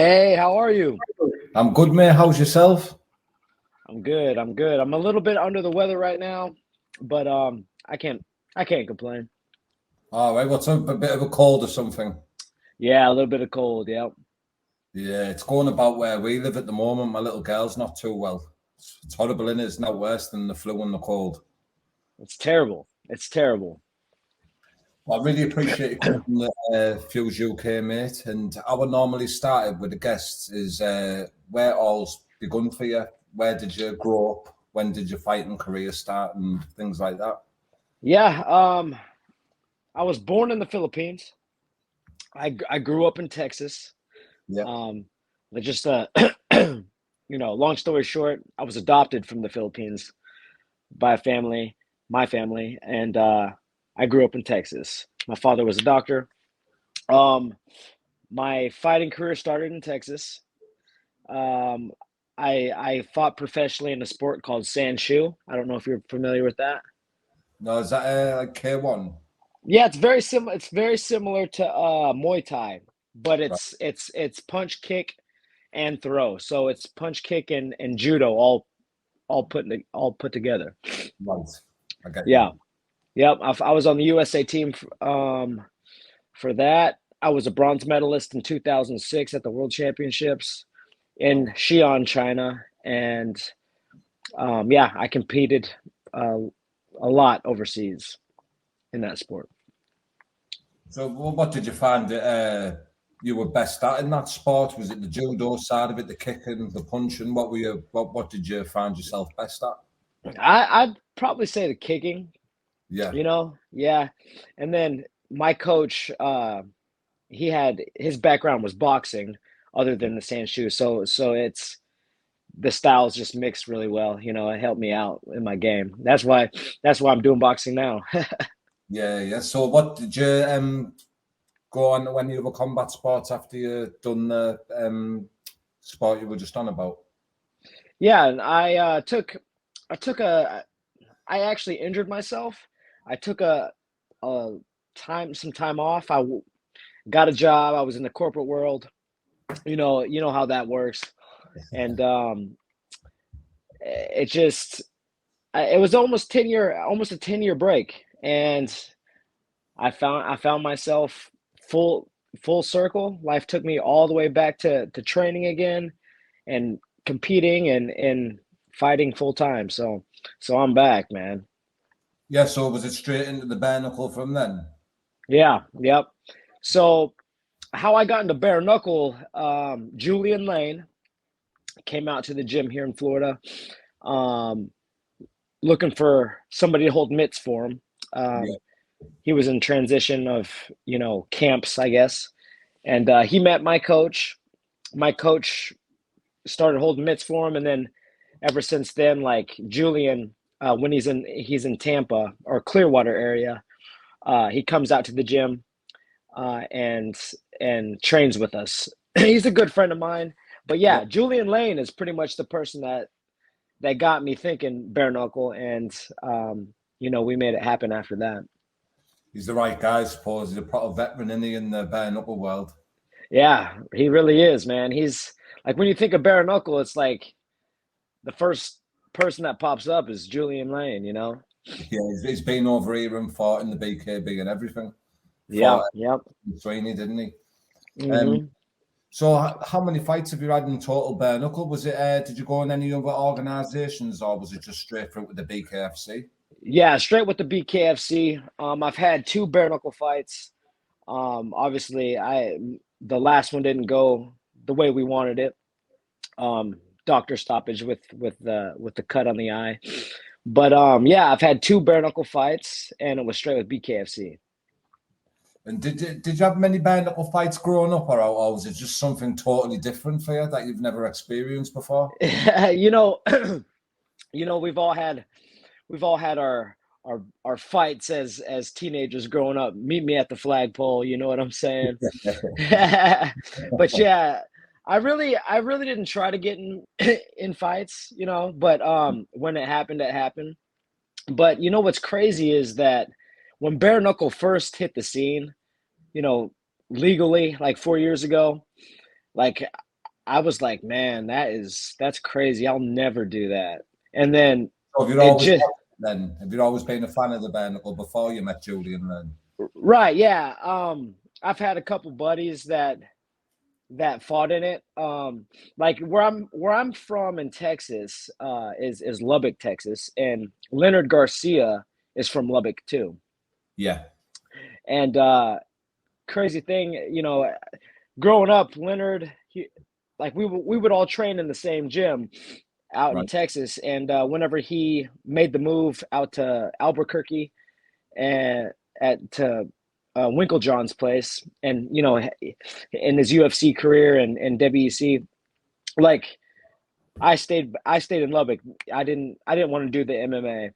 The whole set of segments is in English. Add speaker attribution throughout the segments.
Speaker 1: Hey, how are you?
Speaker 2: I'm good, mate. How's yourself?
Speaker 1: I'm good. I'm good. I'm a little bit under the weather right now, but I can't complain.
Speaker 2: All right, what's up? A bit of a cold or something?
Speaker 1: Yeah, a little bit of cold. Yeah.
Speaker 2: Yeah, it's going about where we live at the moment. My little girl's not too well. It's horrible, isn't it? It's not worse than the flu and the cold.
Speaker 1: It's terrible. It's terrible.
Speaker 2: Well, I really appreciate you coming on the Fuse UK, mate. And how I normally started with the guests is where all's begun for you. Where did you grow up? When did your fighting career start and things like that?
Speaker 1: Yeah, I was born in the Philippines. I grew up in Texas.
Speaker 2: Yeah.
Speaker 1: Um, but just long story short, I was adopted from the Philippines by a family, my family, and I grew up in Texas. My father was a doctor. Um, my fighting career started in Texas. Um, I fought professionally in a sport called Sanshou. I don't know if you're familiar with that.
Speaker 2: No, is that like K1?
Speaker 1: Yeah, it's very similar. It's very similar to Muay Thai, but
Speaker 2: Right.
Speaker 1: it's punch, kick, and throw. So it's punch, kick, and judo all put together.
Speaker 2: Right. I get you.
Speaker 1: Yeah, yep. I was on the USA team for that. I was a bronze medalist in 2006 at the World Championships in
Speaker 2: Wow.
Speaker 1: Xi'an, China, and yeah, I competed uh, a lot overseas in that sport.
Speaker 2: So, what did you find that you were best at in that sport? Was it the judo side of it, the kicking, the punching? What did you find yourself best at?
Speaker 1: I'd probably say the kicking,
Speaker 2: Yeah,
Speaker 1: yeah. And then my coach, he had his background was boxing, other than the Sandshoe. So it's the styles just mixed really well. It helped me out in my game. That's why I'm doing boxing now.
Speaker 2: yeah. So, what did you go on when you were combat sports after you done the sport you were just on about?
Speaker 1: Yeah, and I took a I actually injured myself. I took a some time off. Got a job. I was in the corporate world. You know how that works. And it just it was almost a 10-year break, and I found myself full full circle. Life took me all the way back to training again and competing and fighting full time. So I'm back, man.
Speaker 2: Yeah. So, was it straight into the bare knuckle from then?
Speaker 1: Yeah, yep. So how I got into bare knuckle, Julian Lane came out to the gym here in Florida, um, looking for somebody to hold mitts for him.
Speaker 2: Yeah.
Speaker 1: Um, he was in transition of camps, I guess, and he met my coach. My coach started holding mitts for him, and then ever since then, like Julian, when he's in Tampa or Clearwater area, he comes out to the gym and trains with us. He's a good friend of mine. But
Speaker 2: Yeah.
Speaker 1: yeah, Julian Lane is pretty much the person that got me thinking bare knuckle, and we made it happen after that.
Speaker 2: He's the right guy, I suppose. He's a proper veteran, isn't he, in the bare knuckle world?
Speaker 1: Yeah, he really is, man. He's like when you think of bare knuckle, it's like the first person that pops up is Julian Lane.
Speaker 2: Yeah, he's been over here and fought in the BKB and everything.
Speaker 1: Yeah,
Speaker 2: Fought
Speaker 1: yep.
Speaker 2: Sweeney, didn't he? Um,
Speaker 1: hmm
Speaker 2: so how many fights have you had in total bare knuckle? Was it did you go in any other organizations or was it just straight through with the BKFC?
Speaker 1: Yeah, straight with the BKFC. I've had two bare knuckle fights. Obviously, the last one didn't go the way we wanted it. Doctor stoppage with the cut on the eye. But yeah, I've had two bare knuckle fights, and it was straight with BKFC.
Speaker 2: And did you have many bare knuckle fights growing up, or was it just something totally different for you that you've never experienced before?
Speaker 1: you know, we've all had our fights as teenagers growing up. Meet me at the flagpole. You know what I'm saying? But yeah, I really didn't try to get in in fights, but when it happened, it happened. But what's crazy is that when bare knuckle first hit the scene, you know, legally like 4 years ago, like I was like, man, that's crazy. I'll never do that. And then
Speaker 2: So have you
Speaker 1: it
Speaker 2: always
Speaker 1: just
Speaker 2: then? Have you always been a fan of the bare knuckle before you met Julian then?
Speaker 1: right, yeah. I've had a couple buddies that fought in it. Like where I'm from in Texas, is Lubbock, Texas, and Leonard Garcia is from Lubbock too.
Speaker 2: Yeah,
Speaker 1: And crazy thing, growing up, Leonard, like we would all train in the same gym out in
Speaker 2: right.
Speaker 1: Texas, and whenever he made the move out to Albuquerque and at to Winklejohn's place, and in his UFC career and WEC, like I stayed in Lubbock. I didn't want to do the MMA,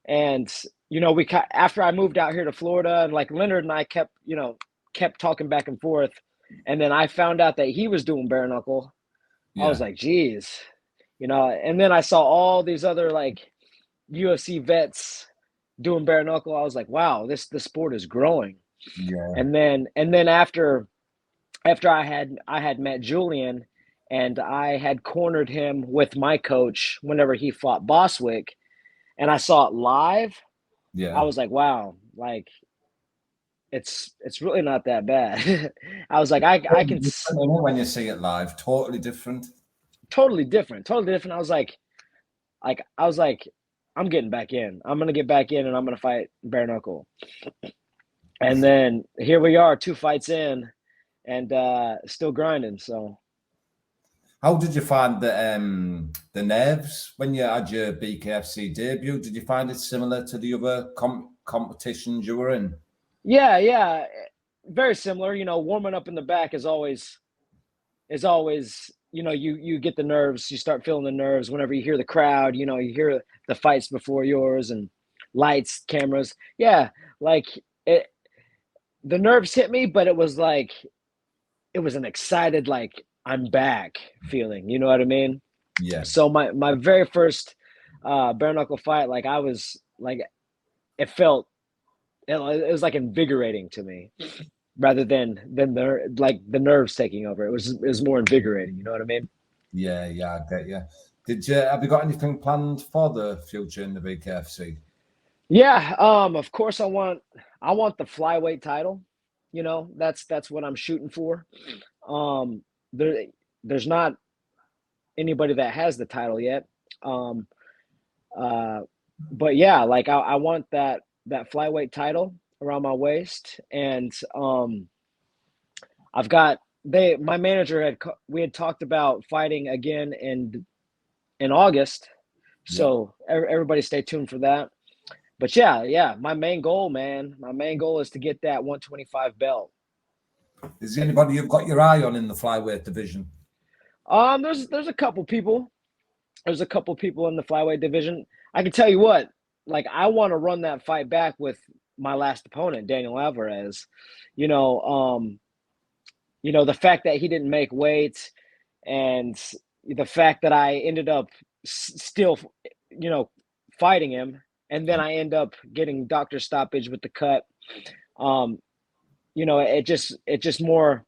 Speaker 1: and we after I moved out here to Florida, and like Leonard and I kept talking back and forth, and then I found out that he was doing bare knuckle. I was
Speaker 2: Yeah,
Speaker 1: like, geez, and then I saw all these other like UFC vets doing bare knuckle. I was like, wow, the sport is growing.
Speaker 2: yeah.
Speaker 1: And then after I had met Julian and I had cornered him with my coach whenever he fought Boswick, and I saw it live, I
Speaker 2: Yeah.
Speaker 1: was like, wow, like it's really not that bad. I was like, I
Speaker 2: Totally
Speaker 1: can
Speaker 2: different, isn't it, when you see it live, totally different.
Speaker 1: totally different, totally different. I was like, I'm getting back in. I'm gonna get back in and I'm gonna fight bare knuckle. And then here we are, 2 fights in, and still grinding. So
Speaker 2: How did you find the nerves when you had your BKFC debut? Did you find it similar to the other competitions you were in?
Speaker 1: yeah, yeah, very similar. Warming up in the back is always you get the nerves. You start feeling the nerves whenever you hear the crowd. You hear the fights before yours and lights, cameras. Yeah, like it. The nerves hit me, but it was an excited like I'm back feeling. You know what I mean?
Speaker 2: Yeah.
Speaker 1: So my very first bare knuckle fight, like I was like it felt it was like invigorating to me rather than the nerves taking over. It was more invigorating. You know what I mean?
Speaker 2: Yeah, yeah, I get you. Have you got anything planned for the future in the BKFC?
Speaker 1: Yeah. Of course, I want the flyweight title. That's what I'm shooting for. Um. There there's not anybody that has the title yet. Um. Uh. But yeah, like I want that flyweight title around my waist, and I've got my manager we had talked about fighting again in August,
Speaker 2: Yeah.
Speaker 1: so everybody stay tuned for that. But yeah, yeah, my main goal, man, my main goal is to get that 125 belt.
Speaker 2: Is there anybody you've got your eye on in the flyweight division?
Speaker 1: There's a couple people. There's a couple people in the flyweight division. I can tell you what, like I want to run that fight back with my last opponent, Daniel Alvarez. You know, um, the fact that he didn't make weight, and the fact that I ended up still, you know, fighting him, and then I end up getting doctor stoppage with the cut. Um, it just more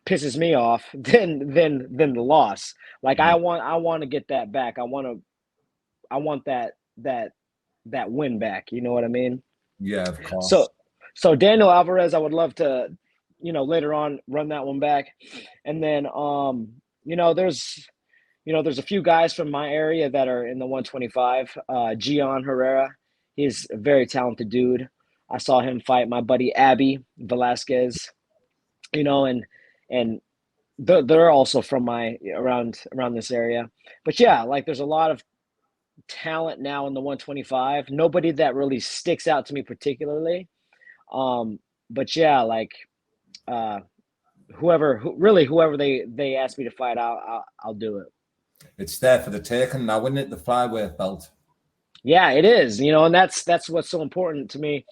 Speaker 1: pisses me off than the loss. Like
Speaker 2: Yeah,
Speaker 1: I want to get that back. I want that win back. You know what I mean?
Speaker 2: yeah, of
Speaker 1: So
Speaker 2: course.
Speaker 1: so Daniel Alvarez, I would love to, later on run that one back. And then you know, there's there's a few guys from my area that are in the 125. Gian Herrera, he's a very talented dude. I saw him fight my buddy Abby Velasquez, and they're also from my around this area. But yeah, like there's a lot of talent now in the 125. Nobody that really sticks out to me particularly. Um, but yeah, like uh, whoever they ask me to fight, I'll do it.
Speaker 2: It's there for the taking now, isn't it? The flyweight belt.
Speaker 1: Yeah, it is. And that's what's so important to me.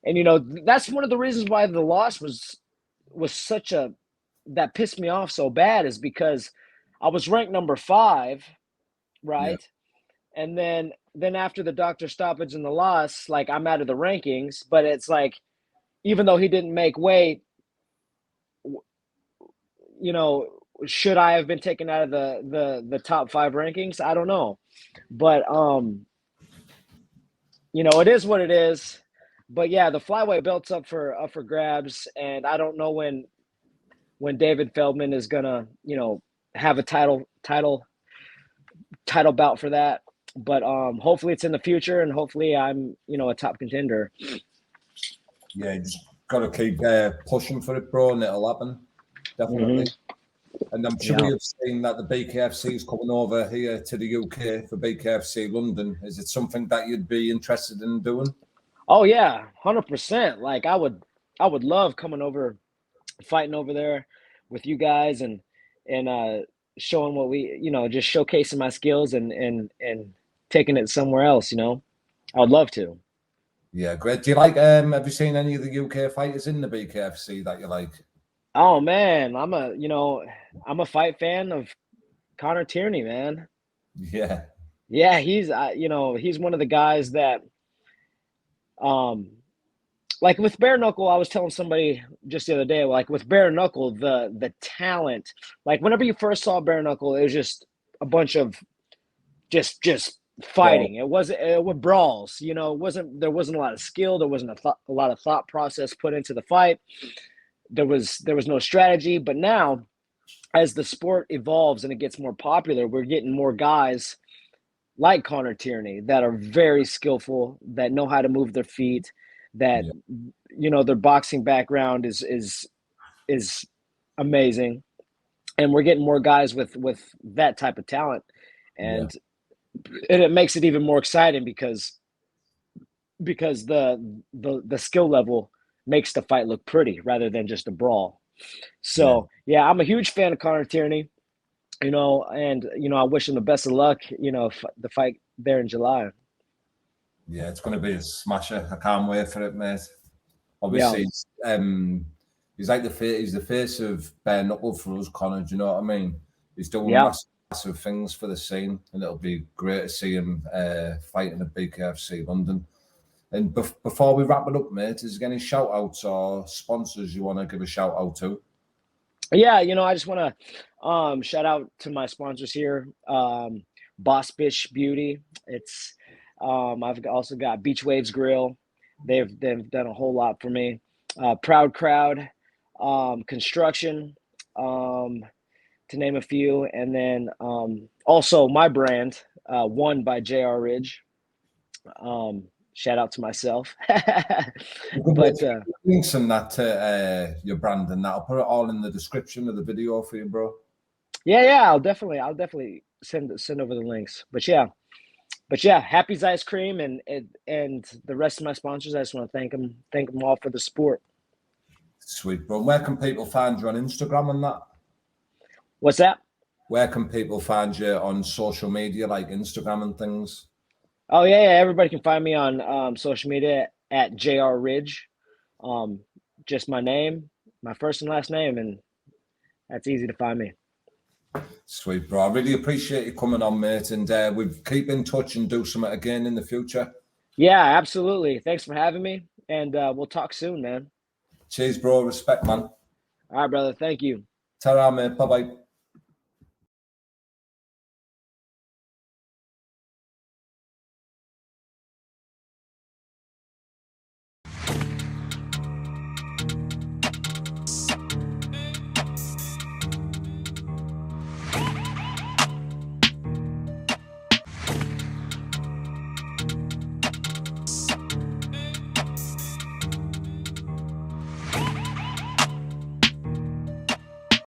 Speaker 1: And that's one of the reasons why the loss was such a that pissed me off so bad, is because I was ranked number 5,
Speaker 2: Yeah,
Speaker 1: right? And then after the doctor stoppage and the loss, like I'm out of the rankings. But it's like, even though he didn't make weight, you know, should I have been taken out of the top 5 rankings? I don't know, but it is what it is. But yeah, the flyweight belt's up for grabs, and I don't know when David Feldman is gonna have a title bout for that. But hopefully it's in the future, and hopefully I'm a top contender.
Speaker 2: Yeah, you just got to keep pushing for it, bro, and it'll happen. Definitely. And I'm sure you've seen that the BKFC is coming over here to the UK for BKFC London. Is it something that you'd be interested in doing?
Speaker 1: Oh yeah, 100%. Like I would love coming over, fighting over there with you guys, and showing what we, just showcasing my skills, and taking it somewhere else. I would love to.
Speaker 2: Yeah, great. Do you like? Have you seen any of the UK fighters in the BKFC that you like?
Speaker 1: Oh man, I'm a fight fan of Connor Tierney, man.
Speaker 2: Yeah.
Speaker 1: Yeah, he's he's one of the guys that like with bare knuckle, I was telling somebody just the other day, like with bare knuckle, the talent, like whenever you first saw bare knuckle, it was just a bunch of just fighting. It was brawls, there wasn't a lot of skill, there wasn't a lot of thought process put into the fight. There was no strategy. But now, as the sport evolves and it gets more popular, we're getting more guys like Connor Tierney that are very skillful, that know how to move their feet, that their boxing background is amazing, and we're getting more guys with that type of talent, and it makes it even more exciting because the skill level makes the fight look pretty rather than just a brawl. So yeah, I'm a huge fan of Connor Tierney. And I wish him the best of luck, the fight there in July.
Speaker 2: Yeah, it's going to be a smasher. I can't wait for it, mate. Obviously, he's like he's the face of bare knuckle for us, Connor. Do you know what I mean? He's doing massive things for the scene, and it'll be great to see him fighting at BKFC London. And before we wrap it up, mate, is there any shout outs or sponsors you want to give a shout out to?
Speaker 1: Yeah, I just want to shout out to my sponsors here. Boss Bitch Beauty. It's I've also got Beach Waves Grill. They've done a whole lot for me. Proud Crowd, Construction, to name a few, and then also my brand, One by J.R. Ridge. Shout out to myself. But
Speaker 2: links in that to your brand, and I'll put it all in the description of the video for you, bro.
Speaker 1: Yeah, I'll definitely send over the links. But yeah, Happy's Ice Cream and the rest of my sponsors, I just want to thank them all for the support.
Speaker 2: Sweet, bro. Where can people find you on Instagram and that?
Speaker 1: What's that?
Speaker 2: Where can people find you on social media, like Instagram and things?
Speaker 1: Oh yeah, everybody can find me on social media at JR Ridge. Just my name, my first and last name, and that's easy to find me.
Speaker 2: Sweet, bro. I really appreciate you coming on, mate, and we keep in touch and do something again in the future.
Speaker 1: Yeah, absolutely. Thanks for having me, and we'll talk soon, man.
Speaker 2: Cheers, bro. Respect, man.
Speaker 1: All right, brother. Thank you.
Speaker 2: Ta-ra, mate. Bye-bye.